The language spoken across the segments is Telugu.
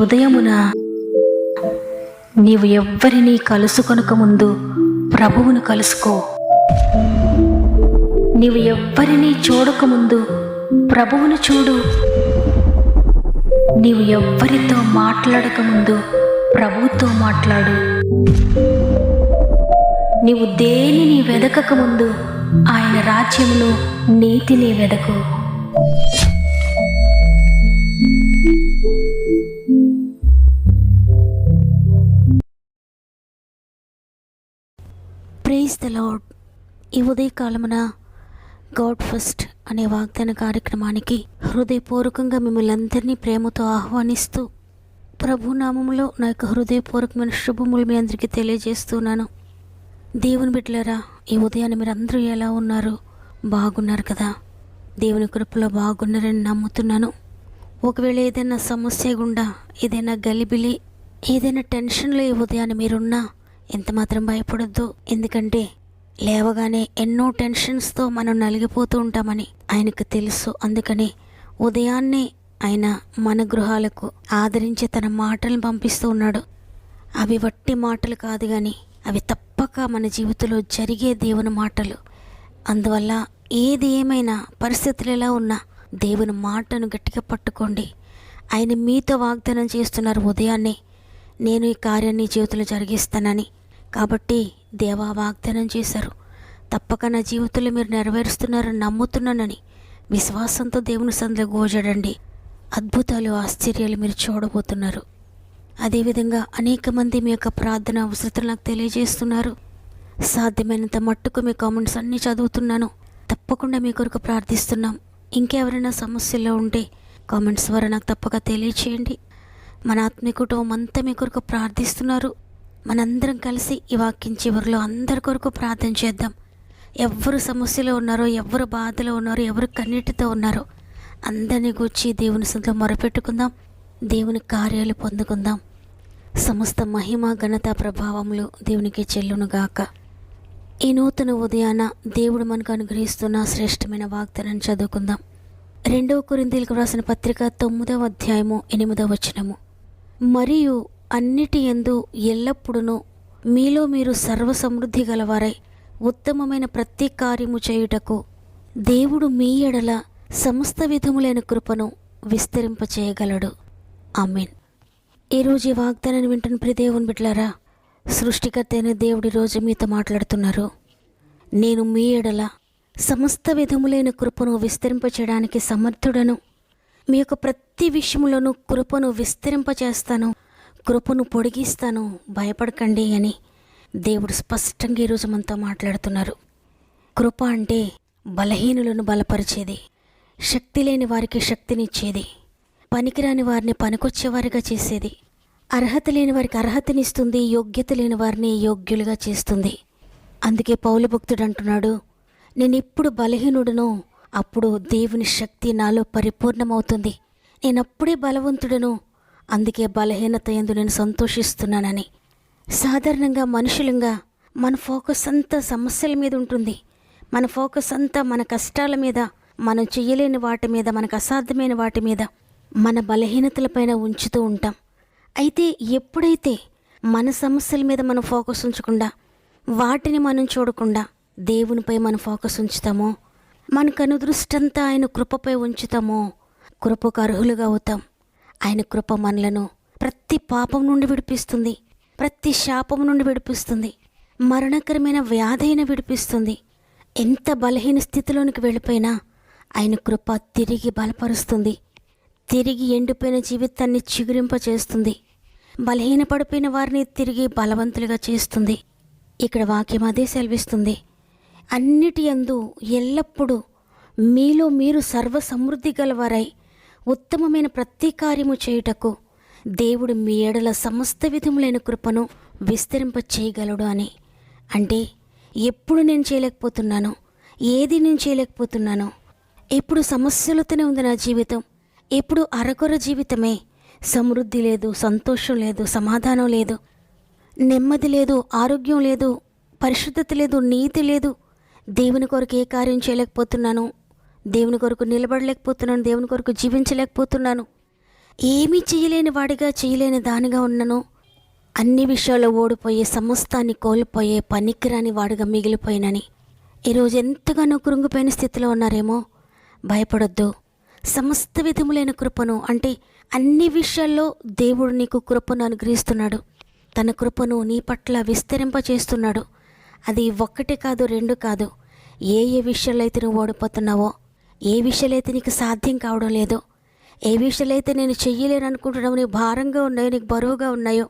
ఉదయమున నీవు ఎవ్వరినీ కలుసుకొనక ముందు ప్రభువును కలుసుకో. నీవు ఎవ్వరినీ చూడకముందు ప్రభువును చూడు. నీవు ఎవ్వరితో మాట్లాడకముందు ప్రభువుతో మాట్లాడు. నీవు దేనిని వెదకకముందు ఆయన రాజ్యమును నీతిని వెదకు. Praise the lord. ఈ ఉదయకాలమున గాడ్ ఫస్ట్ అనే వాగ్దాన కార్యక్రమానికి హృదయపూర్వకంగా మిమ్మల్ని అందరినీ ప్రేమతో ఆహ్వానిస్తూ ప్రభునామములో నా యొక్క హృదయపూర్వకమైన శుభములు మీ అందరికీ తెలియజేస్తున్నాను. దేవుని బిడ్డలారా, ఈ ఉదయాన్ని మీరు అందరూ ఎలా ఉన్నారు? బాగున్నారు కదా? దేవుని కృపలో బాగున్నారని నమ్ముతున్నాను. ఒకవేళ ఏదైనా సమస్య గుండా, ఏదైనా గలిబిలి, ఏదైనా టెన్షన్లో ఈ ఉదయాన్ని మీరున్నా ఎంతమాత్రం భయపడొద్దు. ఎందుకంటే లేవగానే ఎన్నో టెన్షన్స్తో మనం నలిగిపోతూ ఉంటామని ఆయనకు తెలుసు. అందుకని ఉదయాన్నే ఆయన మన గృహాలకు ఆదరించి తన మాటలను పంపిస్తూ ఉన్నాడు. అవి వట్టి మాటలు కాదు కానీ అవి తప్పక మన జీవితంలో జరిగే దేవుని మాటలు. అందువల్ల ఏది ఏమైనా, పరిస్థితులు ఎలా ఉన్నా దేవుని మాటను గట్టిగా పట్టుకోండి. ఆయన మీతో వాగ్దానం చేస్తున్నారు ఉదయాన్నే, నేను ఈ కార్యాన్ని జీవితంలో జరిగిస్తానని. కాబట్టి దేవా వాగ్దానం చేశారు, తప్పక నా జీవితంలో మీరు నెరవేరుస్తున్నారని నమ్ముతున్నానని విశ్వాసంతో దేవుని సందులో గోజడండి. అద్భుతాలు, ఆశ్చర్యాలు మీరు చూడబోతున్నారు. అదేవిధంగా అనేక మంది మీ యొక్క ప్రార్థన అవసరతలు నాకు తెలియజేస్తున్నారు. సాధ్యమైనంత మట్టుకు మీ కామెంట్స్ అన్నీ చదువుతున్నాను. తప్పకుండా మీ కొరకు ప్రార్థిస్తున్నాం. ఇంకెవరైనా సమస్యల్లో ఉంటే కామెంట్స్ ద్వారా నాకు తప్పక తెలియచేయండి. మన ఆత్మీయ కుటుంబం అంతా మీ కొరకు ప్రార్థిస్తున్నారు. మనందరం కలిసి ఈ వాక్యం చివరిలో అందరి కొరకు ప్రార్థన చేద్దాం. ఎవరు సమస్యలో ఉన్నారో, ఎవరు బాధలో ఉన్నారో, ఎవరు కన్నీటితో ఉన్నారో అందరినీ గూర్చి దేవుని సొంత మొరపెట్టుకుందాం. దేవుని కార్యాలు పొందుకుందాం. సమస్త మహిమ, ఘనత, ప్రభావములు దేవునికి చెల్లునుగాక. ఈ నూతన ఉదయాన దేవుడు మనకు అనుగ్రహిస్తున్న శ్రేష్టమైన వాగ్దానాన్ని చదువుకుందాం. 2 కొరింథీయులకు రాసిన పత్రిక 9వ అధ్యాయము 8వ వచనము. మరియు అన్నిటి యందు ఎల్లప్పుడూ మీలో మీరు సర్వసమృద్ధి గలవారై ఉత్తమమైన ప్రతి కార్యము చేయుటకు దేవుడు మీ ఎడల సమస్త విధములైన కృపను విస్తరింపచేయగలడు. ఆమేన్. ఈరోజు ఈ వాగ్దానాన్ని వింటున్న ప్రియ దేవుని బిడ్డలారా, సృష్టికర్త అయిన దేవుడి రోజు మీతో మాట్లాడుతున్నారు. నేను మీ ఎడల సమస్త విధములైన కృపను విస్తరింపచేయడానికి సమర్థుడను. మీ యొక్క ప్రతి విషయంలోనూ కృపను విస్తరింపచేస్తాను, కృపను పొడిగిస్తాను, భయపడకండి అని దేవుడు స్పష్టంగా ఈరోజు మనతో మాట్లాడుతున్నారు. కృప అంటే బలహీనులను బలపరిచేది, శక్తి లేని వారికి శక్తినిచ్చేది, పనికిరాని వారిని పనికొచ్చేవారిగా చేసేది, అర్హత లేని వారికి అర్హతనిస్తుంది, యోగ్యత లేని వారిని యోగ్యులుగా చేస్తుంది. అందుకే పౌలు భక్తుడు అంటున్నాడు, నేను ఎప్పుడు బలహీనుడను అప్పుడు దేవుని శక్తి నాలో పరిపూర్ణమవుతుంది. నేనప్పుడే బలవంతుడను, అందుకే బలహీనత యందు నేను సంతోషిస్తున్నానని. సాధారణంగా మనుషులంగా మన ఫోకస్ అంతా సమస్యల మీద ఉంటుంది. మన ఫోకస్ అంతా మన కష్టాల మీద, మనం చెయ్యలేని వాటి మీద, మనకు అసాధ్యమైన వాటి మీద, మన బలహీనతలపైన ఉంచుతూ ఉంటాం. అయితే ఎప్పుడైతే మన సమస్యల మీద మనం ఫోకస్ ఉంచకుండా, వాటిని మనం చూడకుండా దేవునిపై మనం ఫోకస్ ఉంచుతామో, మన కనుదృష్టంతా ఆయన కృపపై ఉంచుతామో, కృపకు అర్హులుగా అవుతాం. ఆయన కృప మనలను ప్రతి పాపం నుండి విడిపిస్తుంది, ప్రతి శాపం నుండి విడిపిస్తుంది, మరణకరమైన వ్యాధైన విడిపిస్తుంది. ఎంత బలహీన స్థితిలోనికి వెళ్ళిపోయినా ఆయన కృప తిరిగి బలపరుస్తుంది, తిరిగి ఎండిపోయిన జీవితాన్ని చిగురింపచేస్తుంది, బలహీనపడిపోయిన వారిని తిరిగి బలవంతులుగా చేస్తుంది. ఇక్కడ వాక్యం అదే సెలవిస్తుంది, అన్నిటి యందు ఎల్లప్పుడూ మీలో మీరు సర్వసమృద్ధి గలవారై ఉత్తమమైన ప్రతి కార్యము చేయుటకు దేవుడు మీ ఎడల సమస్త విధములైన కృపను విస్తరింప చేయగలడు అని. అంటే ఎప్పుడు నేను చేయలేకపోతున్నాను, ఏది నేను చేయలేకపోతున్నాను, ఎప్పుడు సమస్యలతోనే ఉంది నా జీవితం, ఎప్పుడు అరకొర జీవితమే, సమృద్ధి లేదు, సంతోషం లేదు, సమాధానం లేదు, నెమ్మది లేదు, ఆరోగ్యం లేదు, పరిశుద్ధత లేదు, నీతి లేదు, దేవుని కొరకు ఏ కార్యం చేయలేకపోతున్నాను, దేవుని కొరకు నిలబడలేకపోతున్నాను, దేవుని కొరకు జీవించలేకపోతున్నాను, ఏమీ చేయలేని వాడిగా, చేయలేని దానిగా ఉన్నను. అన్ని విషయాల్లో ఓడిపోయే, సమస్తాన్ని కోల్పోయే పనికిరాని వాడిగా మిగిలిపోయినని ఈరోజు ఎంతగానో కృంగిపోయిన స్థితిలో ఉన్నారేమో. భయపడొద్దు. సమస్త విధములైన కృపను, అంటే అన్ని విషయాల్లో దేవుడు నీకు కృపను అనుగ్రహిస్తున్నాడు. తన కృపను నీ పట్ల విస్తరింపచేస్తున్నాడు. అది ఒక్కటి కాదు, రెండు కాదు. ఏ విషయాల్లో అయితే నువ్వు ఓడిపోతున్నావో, ఏ విషయాలైతే నీకు సాధ్యం కావడం లేదో, ఏ విషయాలైతే నేను చెయ్యలేను అనుకుంటున్నావు, నీకు భారంగా ఉన్నాయో, నీకు బరువుగా ఉన్నాయో,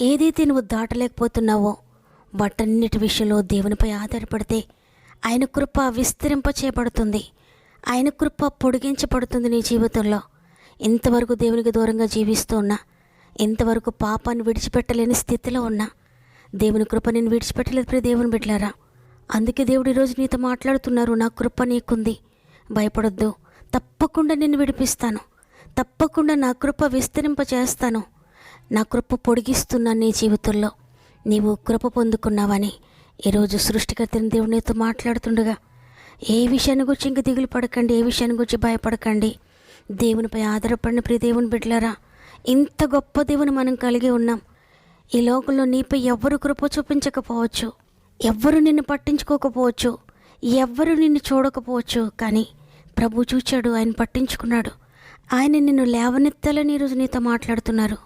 ఏదైతే నువ్వు దాటలేకపోతున్నావో, వాటన్నిటి విషయంలో దేవునిపై ఆధారపడితే ఆయన కృప విస్తరింపచేయబడుతుంది. ఆయన కృప పొడిగించబడుతుంది నీ జీవితంలో. ఇంతవరకు దేవునికి దూరంగా జీవిస్తూ ఉన్నా, ఇంతవరకు పాపాన్ని విడిచిపెట్టలేని స్థితిలో ఉన్నా, దేవుని కృప నేను విడిచిపెట్టలేదు ప్రియ దేవుని బిడ్డలారా. అందుకే దేవుడు ఈరోజు నీతో మాట్లాడుతున్నారు. నా కృప నీకుంది, భయపడొద్దు. తప్పకుండా నిన్ను విడిపిస్తాను, తప్పకుండా నా కృప విస్తరింపచేస్తాను, నా కృప పొడిగిస్తున్నాను నీ జీవితంలో. నీవు కృప పొందుకున్నావని ఈరోజు సృష్టికర్తని దేవుడు నీతో మాట్లాడుతుండగా, ఏ విషయాన్ని గురించి ఇంక దిగులు పడకండి, ఏ విషయాన్ని గురించి భయపడకండి. దేవునిపై ఆధారపడిన ప్రియ దేవుని బిడ్డలారా, ఇంత గొప్ప దేవుని మనం కలిగి ఉన్నాం. ఈ లోకంలో నీపై ఎవ్వరు కృప చూపించకపోవచ్చు, ఎవ్వరు నిన్ను పట్టించుకోకపోవచ్చు, ఎవ్వరు నిన్ను చూడకపోవచ్చు. కానీ ప్రభు చూచాడు, ఆయన పట్టించుకున్నాడు. ఆయన నిన్ను లేవనెత్తాలని ఈరోజు నీతో మాట్లాడుతున్నారు.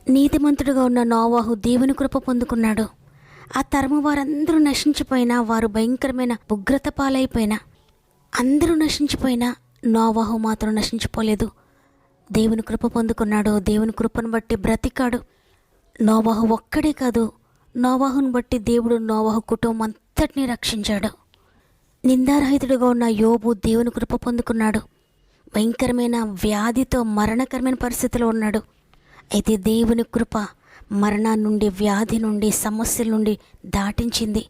నీతిమంతుడుగా ఉన్న నోవాహు దేవుని కృప పొందుకున్నాడు. ఆ తరము వారందరూ నశించిపోయినా, వారు భయంకరమైన ఉగ్రత పాలైపోయినా, అందరూ నశించిపోయినా నోవాహు మాత్రం నశించిపోలేదు. దేవుని కృప పొందుకున్నాడు. దేవుని కృపను బట్టి బ్రతికాడు. నోవాహు ఒక్కడే కాదు, నోవాహును బట్టి దేవుడు నోవాహు కుటుంబం అంతటినీ రక్షించాడు. నిందారహితుడుగా ఉన్న యోబు దేవుని కృప పొందుకున్నాడు. భయంకరమైన వ్యాధితో మరణకరమైన పరిస్థితిలో ఉన్నాడు. అయితే దేవుని కృప మరణాన్ని నుండి, వ్యాధి నుండి, సమస్యల నుండి దాటించింది.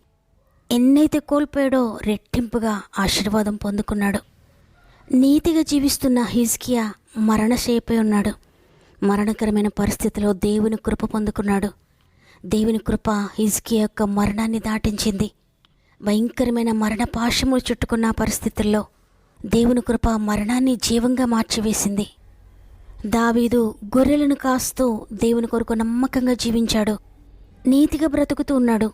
ఎన్నైతే కోల్పోయాడో రెట్టింపుగా ఆశీర్వాదం పొందుకున్నాడు. నీతిగా జీవిస్తున్న హిజ్కియా మరణశయ్యపై ఉన్నాడు. మరణకరమైన పరిస్థితిలో దేవుని కృప పొందుకున్నాడు. దేవుని కృప హిజ్కియా యొక్క మరణాన్ని దాటించింది. భయంకరమైన మరణ పాశములు చుట్టుకున్న పరిస్థితుల్లో దేవుని కృప మరణాన్ని జీవంగా మార్చివేసింది. దావీదు గొర్రెలను కాస్తూ దేవుని కొరకు నమ్మకంగా జీవించాడు. నీతిగా బ్రతుకుతూ ఉన్నాడు.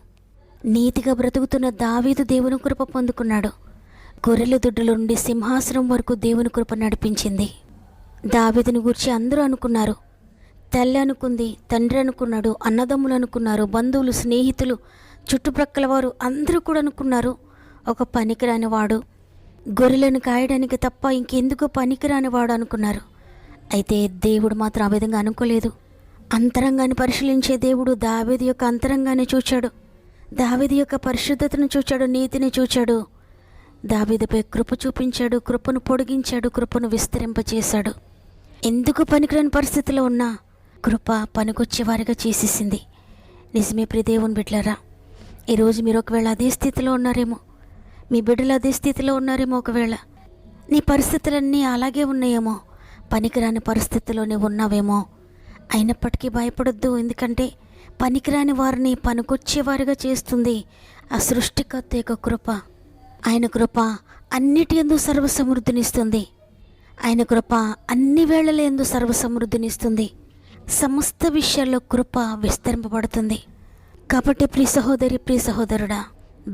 నీతిగా బ్రతుకుతున్న దావీదు దేవుని కృప పొందుకున్నాడు. గొర్రెల దొడ్డుల నుండి సింహాసనం వరకు దేవుని కృప నడిపించింది. దావీదుని గురించి అందరూ అనుకున్నారు. తల్లి అనుకుంది, తండ్రి అనుకున్నాడు, అన్నదమ్ములు అనుకున్నారు, బంధువులు, స్నేహితులు, చుట్టుప్రక్కల వారు అందరూ కూడా అనుకున్నారు, ఒక పనికిరాని వాడు, గొర్రెలను కాయడానికి తప్ప ఇంకెందుకు పనికిరాని వాడు అనుకున్నారు. అయితే దేవుడు మాత్రం ఆ విధంగా అనుకోలేదు. అంతరంగాన్ని పరిశీలించే దేవుడు దావీదు యొక్క అంతరంగాన్ని చూచాడు. దావీదు యొక్క పరిశుద్ధతను చూచాడు, నీతిని చూచాడు. దావీదుపై కృప చూపించాడు, కృపను పొడిగించాడు, కృపను విస్తరింపచేశాడు. ఎందుకు పనికిరాని పరిస్థితిలో ఉన్నా కృప పనికొచ్చేవారిగా చేసేసింది. నిజమే ప్రియ దేవుని బిడ్డలారా, ఈరోజు మీరు ఒకవేళ అదే స్థితిలో ఉన్నారేమో, మీ బిడ్డలు అదే స్థితిలో ఉన్నారేమో, ఒకవేళ నీ పరిస్థితులన్నీ అలాగే ఉన్నాయేమో, పనికిరాని పరిస్థితిలో నువ్వు ఉన్నావేమో. అయినప్పటికీ భయపడొద్దు. ఎందుకంటే పనికిరాని వారిని పనికొచ్చేవారిగా చేస్తుంది ఆ సృష్టికర్త యొక్క కృప. ఆయన కృప అన్నిటి యందు సర్వసమృద్ధినిస్తుంది. ఆయన కృప అన్ని వేళల యందు సర్వసమృద్ధినిస్తుంది. సమస్త విషయాల్లో కృప విస్తరింపబడుతుంది. కాబట్టి ప్రియ సహోదరి, ప్రియ సహోదరుడా,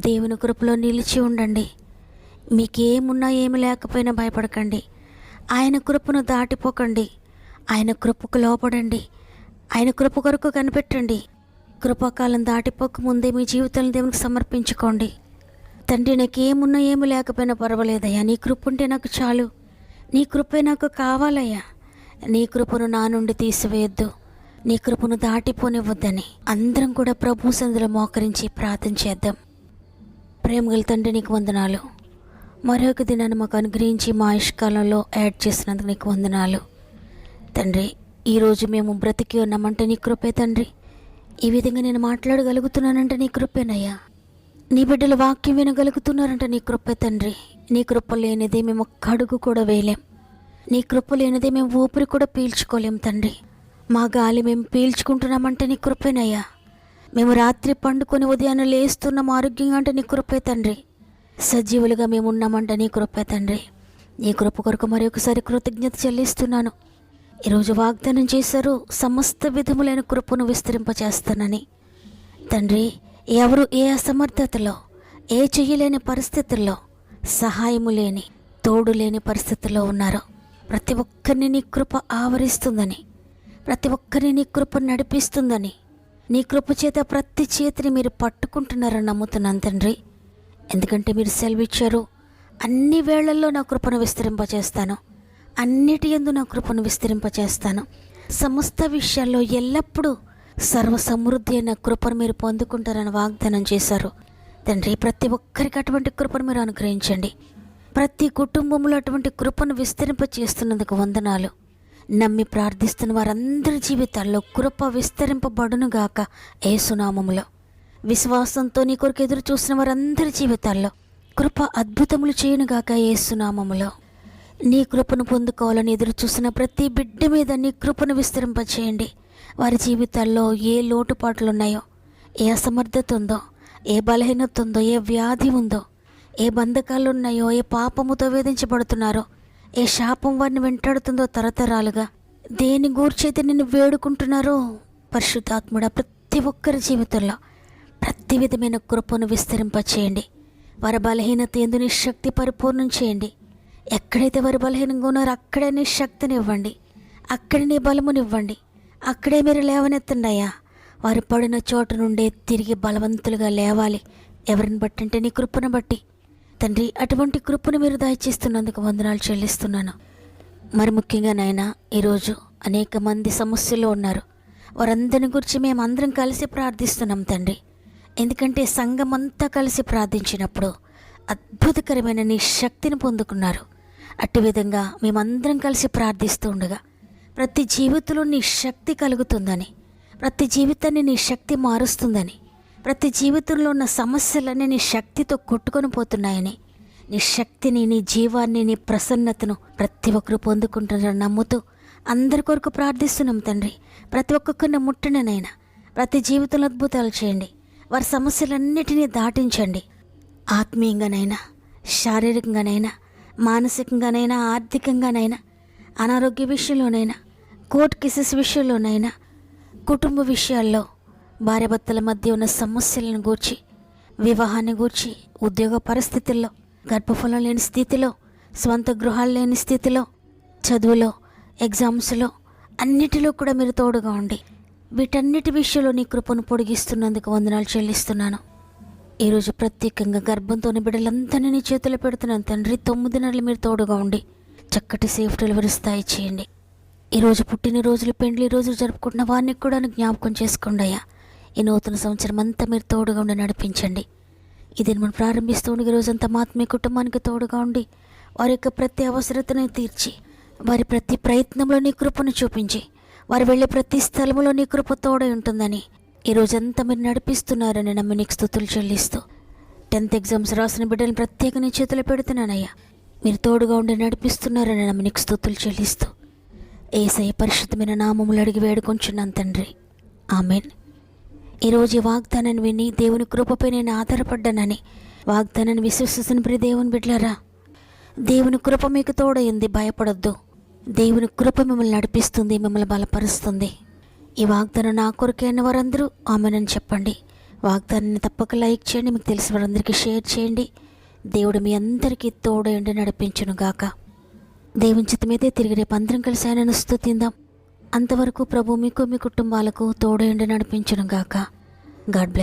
దేవుని కృపలో నిలిచి ఉండండి. మీకేమున్నా ఏమి లేకపోయినా భయపడకండి. ఆయన కృపను దాటిపోకండి. ఆయన కృపకు లోపడండి. ఆయన కృప కొరకు కనిపెట్టండి. కృపాకాలం దాటిపోక ముందే మీ జీవితాలను దేవునికి సమర్పించుకోండి. తండ్రి, నాకేమున్నా ఏమి లేకపోయినా పర్వాలేదయ్యా, నీ కృప ఉంటే నాకు చాలు, నీ కృపే నాకు కావాలయ్యా, నీ కృపను నా నుండి తీసివేయొద్దు, నీ కృపను దాటిపోనివ్వద్దని అందరం కూడా ప్రభు సన్నిధిలో మోకరించి ప్రార్థన చేద్దాం. ప్రేమగల తండ్రి, నీకు వందనాలు. మరొక దినాన్ని మాకు అనుగ్రహించి మా ఆయుష్కాలంలో యాడ్ చేసినందుకు నీకు వందనాలు తండ్రి. ఈరోజు మేము బ్రతికి ఉన్నామంటే నీ కృపే తండ్రి. ఈ విధంగా నేను మాట్లాడగలుగుతున్నానంటే నీ కృపేనయ్యా. నీ బిడ్డల వాక్యం వినగలుగుతున్నారంటే నీ కృపే తండ్రి. నీ కృప లేనిదే మేము ఒక్క అడుగు కూడా వేయలేం. నీ కృప లేనిదే మేము ఊపిరి కూడా పీల్చుకోలేం తండ్రి. మా గాలి మేము పీల్చుకుంటున్నామంటే నీ కృపేనయ్యా. మేము రాత్రి పండుకొని ఉదయాన్నే లేస్తున్నాం ఆరోగ్యంగా అంటే నీ కృపే తండ్రి. సజీవులుగా మేము ఉన్నామంటే నీ కృపే తండ్రి. నీ కృప కొరకు మరి ఒకసారి కృతజ్ఞత చెల్లిస్తున్నాను. ఈరోజు వాగ్దానం చేశారు, సమస్త విధములైన కృపను విస్తరింపచేస్తానని. తండ్రి, ఎవరు ఏ అసమర్థతలో, ఏ చెయ్యలేని పరిస్థితుల్లో, సహాయము లేని, తోడు లేని పరిస్థితుల్లో ఉన్నారో ప్రతి ఒక్కరిని నీ కృప ఆవరిస్తుందని, ప్రతి ఒక్కరిని నీ కృప నడిపిస్తుందని, నీ కృప చేత ప్రతి చేతిని మీరు పట్టుకుంటున్నారని నమ్ముతున్నాను తండ్రి. ఎందుకంటే మీరు సెలవిచ్చారు, అన్ని వేళల్లో నా కృపను విస్తరింపచేస్తాను, అన్నిటి యందు నా కృపను విస్తరింపచేస్తాను, సమస్త విషయాల్లో ఎల్లప్పుడూ సర్వ సమృద్ధి అయిన కృపను మీరు పొందుకుంటారని వాగ్దానం చేశారు తండ్రి. ప్రతి ఒక్కరికి అటువంటి కృపను మీరు అనుగ్రహించండి. ప్రతి కుటుంబంలో అటువంటి కృపను విస్తరింపచేస్తున్నందుకు వందనాలు. నమ్మి ప్రార్థిస్తున్న వారందరి జీవితాల్లో కృప విస్తరింపబడునుగాక యేసునామములో. విశ్వాసంతో నీ కొరకు ఎదురు చూసిన వారందరి జీవితాల్లో కృప అద్భుతములు చేయునుగాక యేసునామములో. నీ కృపను పొందుకోవాలని ఎదురు చూసిన ప్రతి బిడ్డ మీద నీ కృపను విస్తరింపచేయండి. వారి జీవితాల్లో ఏ లోటుపాట్లు ఉన్నాయో, ఏ అసమర్థత ఉందో, ఏ బలహీనత ఉందో, ఏ వ్యాధి ఉందో, ఏ బంధకాలు ఉన్నాయో, ఏ పాపముతో వేధించబడుతున్నారో, ఏ శాపం వారిని వెంటాడుతుందో తరతరాలుగా, దేని గూర్చైతే నిన్ను వేడుకుంటున్నారో పరిశుద్ధాత్ముడా, ప్రతి ఒక్కరి జీవితంలో ప్రతి విధమైన కృపను విస్తరింపచేయండి. వారి బలహీనత యందు నీ శక్తి పరిపూర్ణం చేయండి. ఎక్కడైతే వారి బలహీనంగా ఉన్నారో అక్కడే నీ శక్తిని ఇవ్వండి, అక్కడే నీ బలమునివ్వండి, అక్కడే మీరు లేవనెత్తండియా. వారు పడిన చోటు నుండే తిరిగి బలవంతులుగా లేవాలి. ఎవరిని బట్టి అంటే నీ కృపను బట్టి తండ్రి. అటువంటి కృపను మీరు దయచేస్తున్నందుకు వందనాలు చెల్లిస్తున్నాను. మరి ముఖ్యంగా నాయన, ఈరోజు అనేక మంది సమస్యల్లో ఉన్నారు. వారందరిని గురించి మేమందరం కలిసి ప్రార్థిస్తున్నాం తండ్రి. ఎందుకంటే సంఘం అంతా కలిసి ప్రార్థించినప్పుడు అద్భుతకరమైన నీ శక్తిని పొందుకున్నారు. అట్టి విధంగా మేమందరం కలిసి ప్రార్థిస్తూ ఉండగా ప్రతి జీవితంలో నీ శక్తి కలుగుతుందని, ప్రతి జీవితాన్ని నీ శక్తి మారుస్తుందని, ప్రతి జీవితంలో ఉన్న సమస్యలన్నీ నీ శక్తితో కొట్టుకొని పోతున్నాయని, నీ శక్తిని, నీ జీవాన్ని, నీ ప్రసన్నతను ప్రతి ఒక్కరు పొందుకుంటున్నారని నమ్ముతూ అందరి కొరకు ప్రార్థిస్తున్నాం తండ్రి. ప్రతి ఒక్కొక్కరిని ముట్టనైనా ప్రతి జీవితంలో అద్భుతాలు చేయండి. వారి సమస్యలన్నిటినీ దాటించండి. ఆత్మీయంగానైనా, శారీరకంగానైనా, మానసికంగానైనా, ఆర్థికంగానైనా, అనారోగ్య విషయంలోనైనా, కోర్టు కేసెస్ విషయంలోనైనా, కుటుంబ విషయాల్లో, భార్యాభర్తల మధ్య ఉన్న సమస్యలను గూర్చి, వివాహాన్ని గూర్చి, ఉద్యోగ పరిస్థితుల్లో, గర్భఫలం లేని స్థితిలో, స్వంత గృహాలు లేని స్థితిలో, చదువులో, ఎగ్జామ్స్లో, అన్నిటిలో కూడా మీరు తోడుగా ఉండి వీటన్నిటి విషయంలో నీ కృపను పొడిగిస్తున్నందుకు వందనాలు చెల్లిస్తున్నాను. ఈరోజు ప్రత్యేకంగా గర్భంతోని బిడ్డలందరినీ నీ చేతులు పెడుతున్నాను తండ్రి. 9 నెలలు మీరు తోడుగా ఉండి చక్కటి సేఫ్ డెలివరీ స్థాయి చేయండి. ఈరోజు పుట్టినరోజులు, పెండ్లి రోజులు జరుపుకుంటున్న వారిని కూడా జ్ఞాపకం చేసుకోండి అయ్యా. ఈ నూతన సంవత్సరం అంతా మీరు తోడుగా ఉండి నడిపించండి. ఇది మనం ప్రారంభిస్తూ ఉండి రోజంతా మా ఆత్మీయ కుటుంబానికి తోడుగా ఉండి వారి యొక్క ప్రతి అవసరతను తీర్చి, వారి ప్రతి ప్రయత్నంలో నీ కృపను చూపించి, వారు వెళ్ళే ప్రతి స్థలంలో నీ కృప తోడై ఉంటుందని ఈ రోజంతా మీరు నడిపిస్తున్నారని నమ్మి నీకు స్తుతులు చెల్లిస్తూ 10th ఎగ్జామ్స్ రాసిన బిడ్డలను ప్రత్యేక నీ చేతులు పెడుతున్నానయ్యా. మీరు తోడుగా ఉండి నడిపిస్తున్నారని నమ్మి నీకు స్తుతులు చెల్లిస్తూ యేసయ్య పరిశుద్ధమైన నామములు అడిగి వేడుకొంచున్నాను తండ్రి. ఆమెన్. ఈరోజు ఈ వాగ్దానాన్ని విని దేవుని కృపపై నేను ఆధారపడ్డానని వాగ్దానాన్ని విశ్వసిస్తున్న ప్రియ దేవుని బిడ్డలారా, దేవుని కృప మీకు తోడైంది, భయపడొద్దు. దేవుని కృప మిమ్మల్ని నడిపిస్తుంది, మిమ్మల్ని బలపరుస్తుంది. ఈ వాగ్దానం నా కొరకే అయిన వారందరూ ఆమెనని చెప్పండి. వాగ్దానాన్ని తప్పక లైక్ చేయండి, మీకు తెలిసిన వారందరికీ షేర్ చేయండి. దేవుడు మీ అందరికీ తోడైండి నడిపించును గాక. దేవుని చిత్తమైతే తిరిగి రేపు అందరం కలిసి ఆయనను స్తుతిందాం. అంతవరకు ప్రభు మీకు, మీ కుటుంబాలకు తోడైండి నడిపించును గాక. God bless.